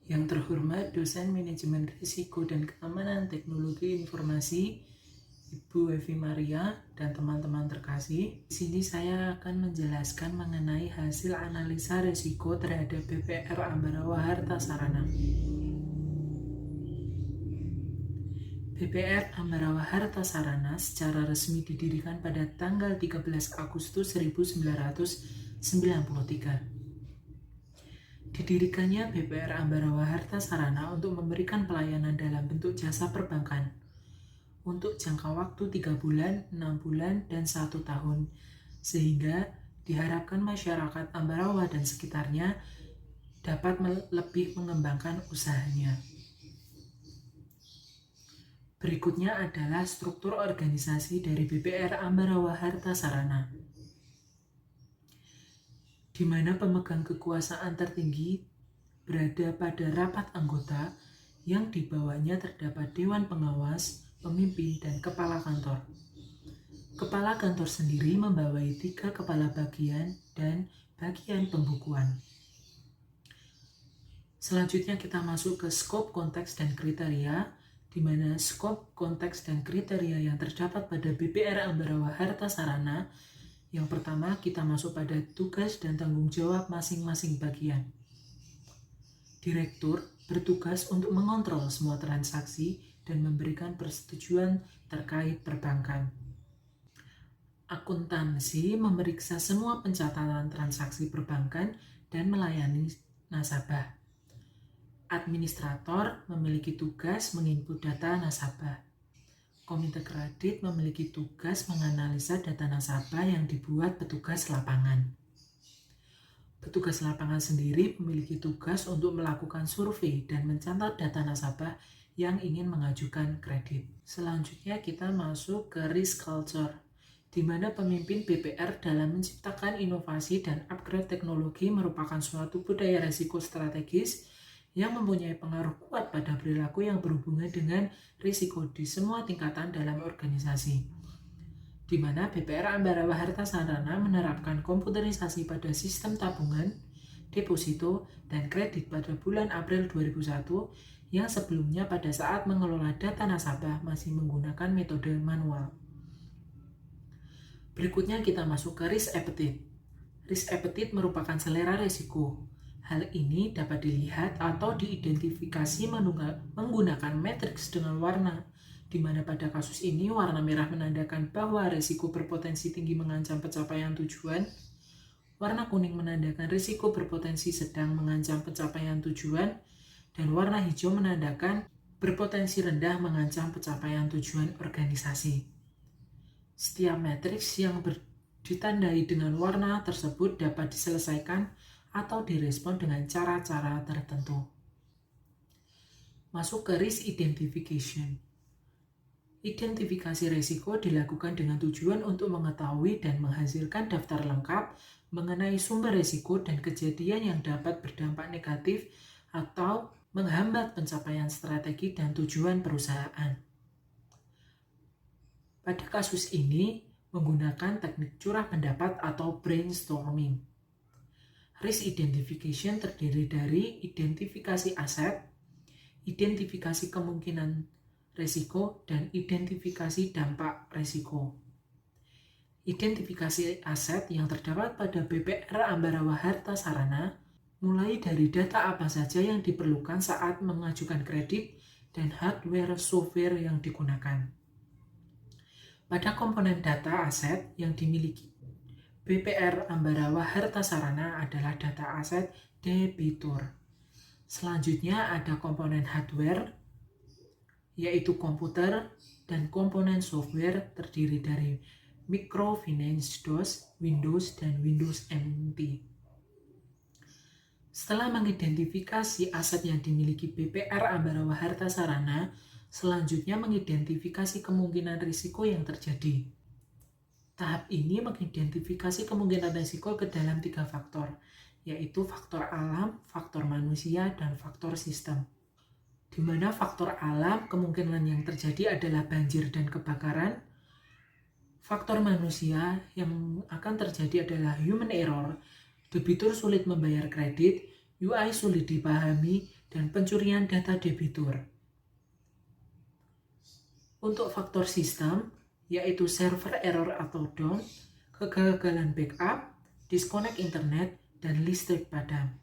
Yang terhormat dosen manajemen risiko dan keamanan teknologi informasi, Ibu Evi Maria dan teman-teman terkasih. Di sini saya akan menjelaskan mengenai hasil analisa risiko terhadap BPR Ambarawa Harta Sarana. BPR Ambarawa Harta Sarana secara resmi didirikan pada tanggal 13 Agustus 1993. Didirikannya BPR Ambarawa Harta Sarana untuk memberikan pelayanan dalam bentuk jasa perbankan untuk jangka waktu 3 bulan, 6 bulan, dan 1 tahun, sehingga diharapkan masyarakat Ambarawa dan sekitarnya dapat lebih mengembangkan usahanya. Berikutnya adalah struktur organisasi dari BPR Ambarawa Harta Sarana, di mana pemegang kekuasaan tertinggi berada pada rapat anggota yang di bawahnya terdapat Dewan Pengawas, Pemimpin, dan Kepala Kantor. Kepala kantor sendiri membawai 3 kepala bagian dan bagian pembukuan. Selanjutnya kita masuk ke skop, konteks, dan kriteria, di mana skop, konteks, dan kriteria yang terdapat pada BPR Ambarawa Harta Sarana. Yang pertama, kita masuk pada tugas dan tanggung jawab masing-masing bagian. Direktur bertugas untuk mengontrol semua transaksi dan memberikan persetujuan terkait perbankan. Akuntansi memeriksa semua pencatatan transaksi perbankan dan melayani nasabah. Administrator memiliki tugas menginput data nasabah. Komite kredit memiliki tugas menganalisa data nasabah yang dibuat petugas lapangan. Petugas lapangan sendiri memiliki tugas untuk melakukan survei dan mencatat data nasabah yang ingin mengajukan kredit. Selanjutnya kita masuk ke risk culture, di mana pemimpin BPR dalam menciptakan inovasi dan upgrade teknologi merupakan suatu budaya risiko strategis yang mempunyai pengaruh kuat pada perilaku yang berhubungan dengan risiko di semua tingkatan dalam organisasi, di mana BPR Ambarawa Harta Sarana menerapkan komputerisasi pada sistem tabungan, deposito, dan kredit pada bulan April 2001 yang sebelumnya pada saat mengelola data nasabah masih menggunakan metode manual. Berikutnya kita masuk ke risk appetite. Risk appetite merupakan selera risiko. Hal ini dapat dilihat atau diidentifikasi menggunakan matriks dengan warna, di mana pada kasus ini warna merah menandakan bahwa risiko berpotensi tinggi mengancam pencapaian tujuan, warna kuning menandakan risiko berpotensi sedang mengancam pencapaian tujuan, dan warna hijau menandakan berpotensi rendah mengancam pencapaian tujuan organisasi. Setiap matriks yang ditandai dengan warna tersebut dapat diselesaikan atau direspon dengan cara-cara tertentu. Masuk ke risk identification. Identifikasi risiko dilakukan dengan tujuan untuk mengetahui dan menghasilkan daftar lengkap mengenai sumber risiko dan kejadian yang dapat berdampak negatif atau menghambat pencapaian strategi dan tujuan perusahaan. Pada kasus ini, menggunakan teknik curah pendapat atau brainstorming. Risk identification terdiri dari identifikasi aset, identifikasi kemungkinan risiko, dan identifikasi dampak risiko. Identifikasi aset yang terdapat pada BPR Ambarawa Harta Sarana mulai dari data apa saja yang diperlukan saat mengajukan kredit dan hardware software yang digunakan. Pada komponen data aset yang dimiliki BPR Ambarawa Harta Sarana adalah data aset debitur. Selanjutnya ada komponen hardware, yaitu komputer, dan komponen software terdiri dari Microfinance DOS, Windows, dan Windows NT. Setelah mengidentifikasi aset yang dimiliki BPR Ambarawa Harta Sarana, selanjutnya mengidentifikasi kemungkinan risiko yang terjadi. Tahap ini mengidentifikasi kemungkinan risiko ke dalam 3 faktor, yaitu faktor alam, faktor manusia, dan faktor sistem. Di mana faktor alam kemungkinan yang terjadi adalah banjir dan kebakaran. Faktor manusia yang akan terjadi adalah human error, debitur sulit membayar kredit, UI sulit dipahami, dan pencurian data debitur. Untuk faktor sistem, yaitu server error atau down, kegagalan backup, disconnect internet, dan listrik padam.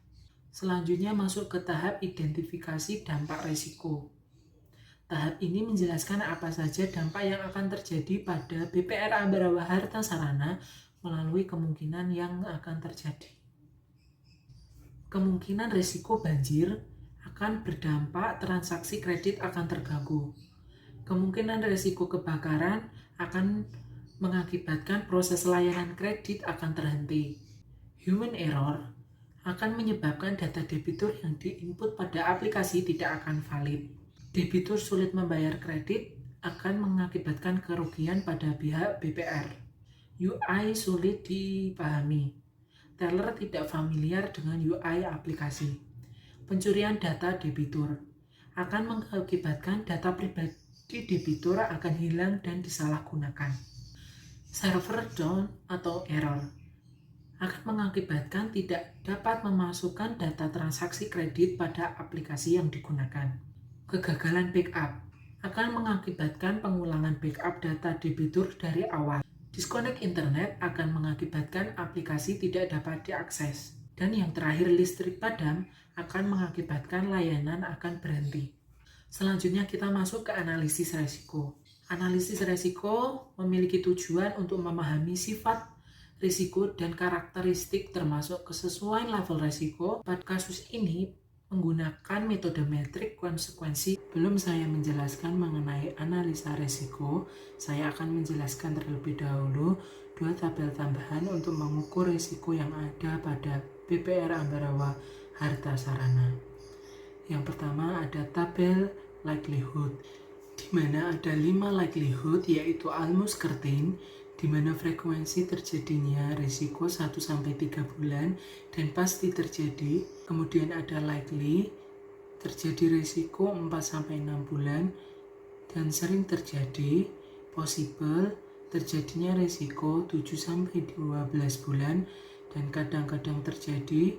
Selanjutnya masuk ke tahap identifikasi dampak resiko. Tahap ini menjelaskan apa saja dampak yang akan terjadi pada BPR Ambarawa Harta Sarana melalui kemungkinan yang akan terjadi. Kemungkinan risiko banjir akan berdampak transaksi kredit akan terganggu. Kemungkinan risiko kebakaran akan mengakibatkan proses layanan kredit akan terhenti. Human error akan menyebabkan data debitur yang diinput pada aplikasi tidak akan valid. Debitur sulit membayar kredit akan mengakibatkan kerugian pada pihak BPR. UI sulit dipahami. Teller tidak familiar dengan UI aplikasi. Pencurian data debitur akan mengakibatkan data pribadi debitur akan hilang dan disalahgunakan. Server down atau error akan mengakibatkan tidak dapat memasukkan data transaksi kredit pada aplikasi yang digunakan. Kegagalan backup akan mengakibatkan pengulangan backup data debitur dari awal. Disconnect internet akan mengakibatkan aplikasi tidak dapat diakses. Dan yang terakhir, listrik padam akan mengakibatkan layanan akan berhenti. Selanjutnya kita masuk ke analisis resiko. Analisis resiko memiliki tujuan untuk memahami sifat risiko dan karakteristik termasuk kesesuaian level risiko. Pada kasus ini menggunakan metode metrik konsekuensi. Belum saya menjelaskan mengenai analisa risiko, saya akan menjelaskan terlebih dahulu dua tabel tambahan untuk mengukur risiko yang ada pada BPR Ambarawa Harta Sarana. Yang pertama ada tabel likelihood, di mana ada 5 likelihood, yaitu almost certain, di mana frekuensi terjadinya risiko 1-3 bulan dan pasti terjadi. Kemudian ada likely, terjadi risiko 4-6 bulan dan sering terjadi. Possible, terjadinya risiko 7-12 bulan dan kadang-kadang terjadi.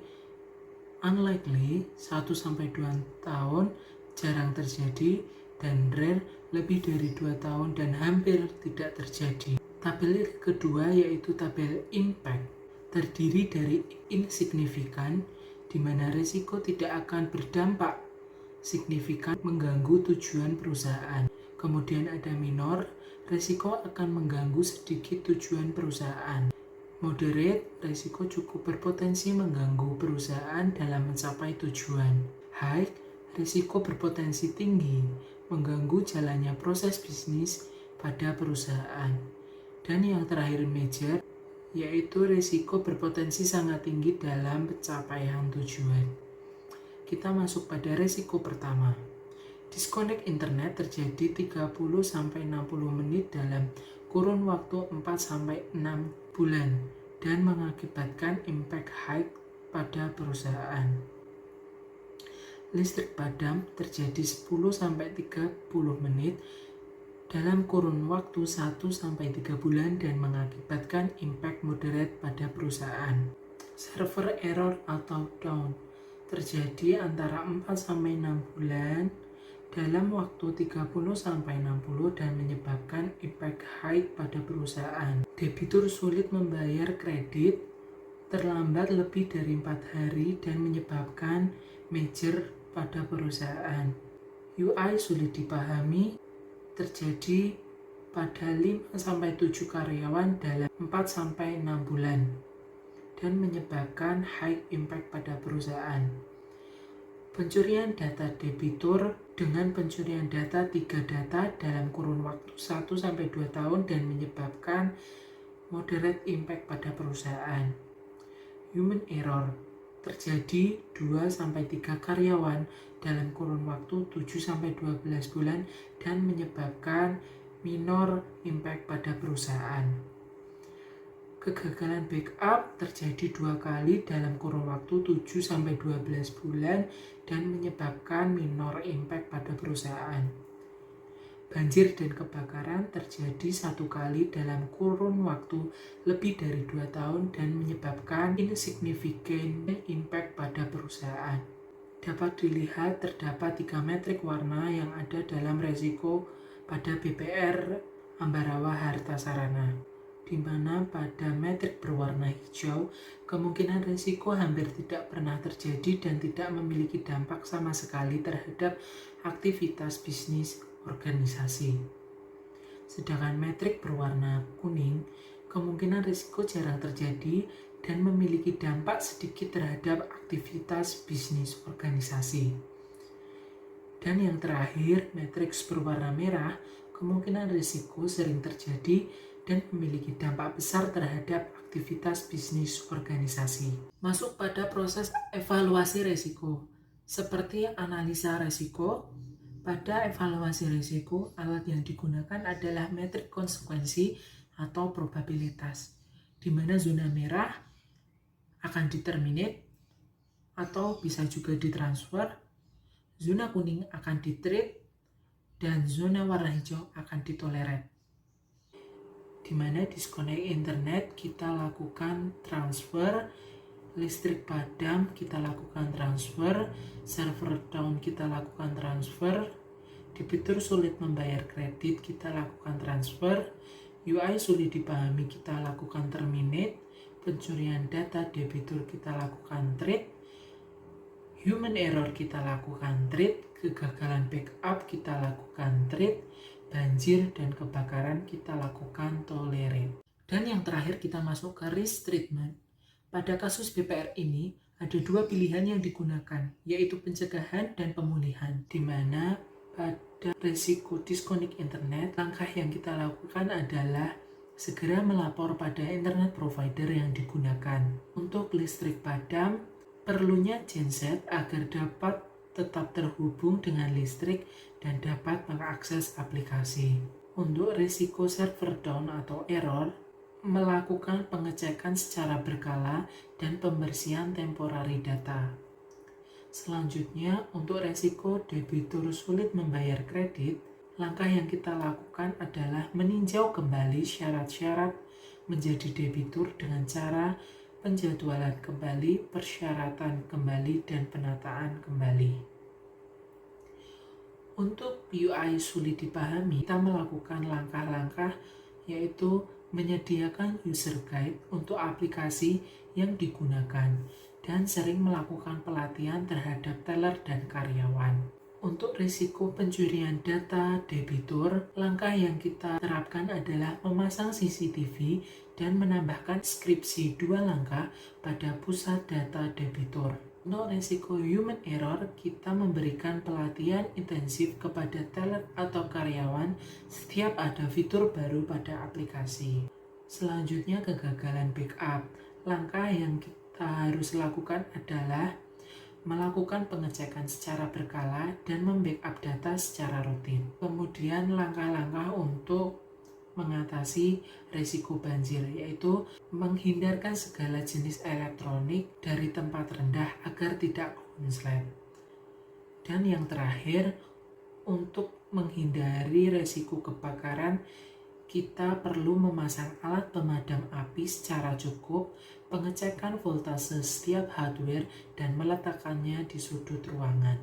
Unlikely, 1-2 tahun, jarang terjadi, dan rare, lebih dari 2 tahun dan hampir tidak terjadi. Tabel kedua yaitu tabel impact, terdiri dari insignifikan, di mana risiko tidak akan berdampak signifikan mengganggu tujuan perusahaan. Kemudian ada minor, risiko akan mengganggu sedikit tujuan perusahaan. Moderate, risiko cukup berpotensi mengganggu perusahaan dalam mencapai tujuan. High, risiko berpotensi tinggi, mengganggu jalannya proses bisnis pada perusahaan. Dan yang terakhir major, yaitu risiko berpotensi sangat tinggi dalam pencapaian tujuan. Kita masuk pada risiko pertama. Disconnect internet terjadi 30-60 menit dalam kurun waktu 4-6 bulan dan mengakibatkan impact high pada perusahaan. Listrik padam terjadi 10-30 menit dalam kurun waktu 1-3 bulan dan mengakibatkan impact moderate pada perusahaan. Server error atau down terjadi antara 4-6 bulan dalam waktu 30-60 dan menyebabkan impact high pada perusahaan. Debitur sulit membayar kredit, terlambat lebih dari 4 hari dan menyebabkan major pada perusahaan. UI sulit dipahami, terjadi pada 5-7 karyawan dalam 4-6 bulan dan menyebabkan high impact pada perusahaan. Pencurian data debitur dengan pencurian data 3 data dalam kurun waktu 1-2 tahun dan menyebabkan moderate impact pada perusahaan. Human error terjadi 2-3 karyawan dalam kurun waktu 7-12 bulan dan menyebabkan minor impact pada perusahaan. Kegagalan backup terjadi 2 kali dalam kurun waktu 7-12 bulan dan menyebabkan minor impact pada perusahaan. Banjir dan kebakaran terjadi satu kali dalam kurun waktu lebih dari 2 tahun dan menyebabkan insignificant impact pada perusahaan. Dapat dilihat terdapat 3 metrik warna yang ada dalam resiko pada BPR Ambarawa Harta Sarana, di mana pada metrik berwarna hijau, kemungkinan risiko hampir tidak pernah terjadi dan tidak memiliki dampak sama sekali terhadap aktivitas bisnis organisasi. Sedangkan metrik berwarna kuning, kemungkinan risiko jarang terjadi dan memiliki dampak sedikit terhadap aktivitas bisnis organisasi. Dan yang terakhir, matriks berwarna merah, kemungkinan risiko sering terjadi dan memiliki dampak besar terhadap aktivitas bisnis organisasi. Masuk pada proses evaluasi risiko. Seperti analisa risiko, pada evaluasi risiko, alat yang digunakan adalah metrik konsekuensi atau probabilitas, di mana zona merah akan diterminate atau bisa juga ditransfer, zona kuning akan ditreat, dan zona warna hijau akan ditolerate. Di mana disconnect internet kita lakukan transfer, listrik padam kita lakukan transfer, server down kita lakukan transfer, debitur sulit membayar kredit kita lakukan transfer, UI sulit dipahami kita lakukan terminate, pencurian data debitur kita lakukan treat, human error kita lakukan treat, kegagalan backup kita lakukan treat, banjir dan kebakaran kita lakukan tolerate. Dan yang terakhir kita masuk ke risk treatment. Pada kasus BPR ini ada 2 pilihan yang digunakan, yaitu pencegahan dan pemulihan, di mana pada risiko disconnect internet, langkah yang kita lakukan adalah segera melapor pada internet provider yang digunakan. Untuk listrik padam, perlunya genset agar dapat tetap terhubung dengan listrik dan dapat mengakses aplikasi. Untuk risiko server down atau error, melakukan pengecekan secara berkala dan pembersihan temporary data. Selanjutnya, untuk risiko debitur sulit membayar kredit, langkah yang kita lakukan adalah meninjau kembali syarat-syarat menjadi debitur dengan cara penjadwalan kembali, persyaratan kembali, dan penataan kembali. Untuk UI sulit dipahami, kita melakukan langkah-langkah yaitu menyediakan user guide untuk aplikasi yang digunakan dan sering melakukan pelatihan terhadap teller dan karyawan. Untuk risiko pencurian data debitur, langkah yang kita terapkan adalah memasang CCTV dan menambahkan skripsi 2 langkah pada pusat data debitur. Untuk risiko human error, kita memberikan pelatihan intensif kepada teller atau karyawan setiap ada fitur baru pada aplikasi. Selanjutnya, kegagalan backup. Langkah yang kita harus lakukan adalah melakukan pengecekan secara berkala dan membackup data secara rutin. Kemudian langkah-langkah untuk mengatasi risiko banjir, yaitu menghindarkan segala jenis elektronik dari tempat rendah agar tidak konslet. Dan yang terakhir, untuk menghindari risiko kebakaran, kita perlu memasang alat pemadam api secara cukup, pengecekan voltase setiap hardware, dan meletakkannya di sudut ruangan.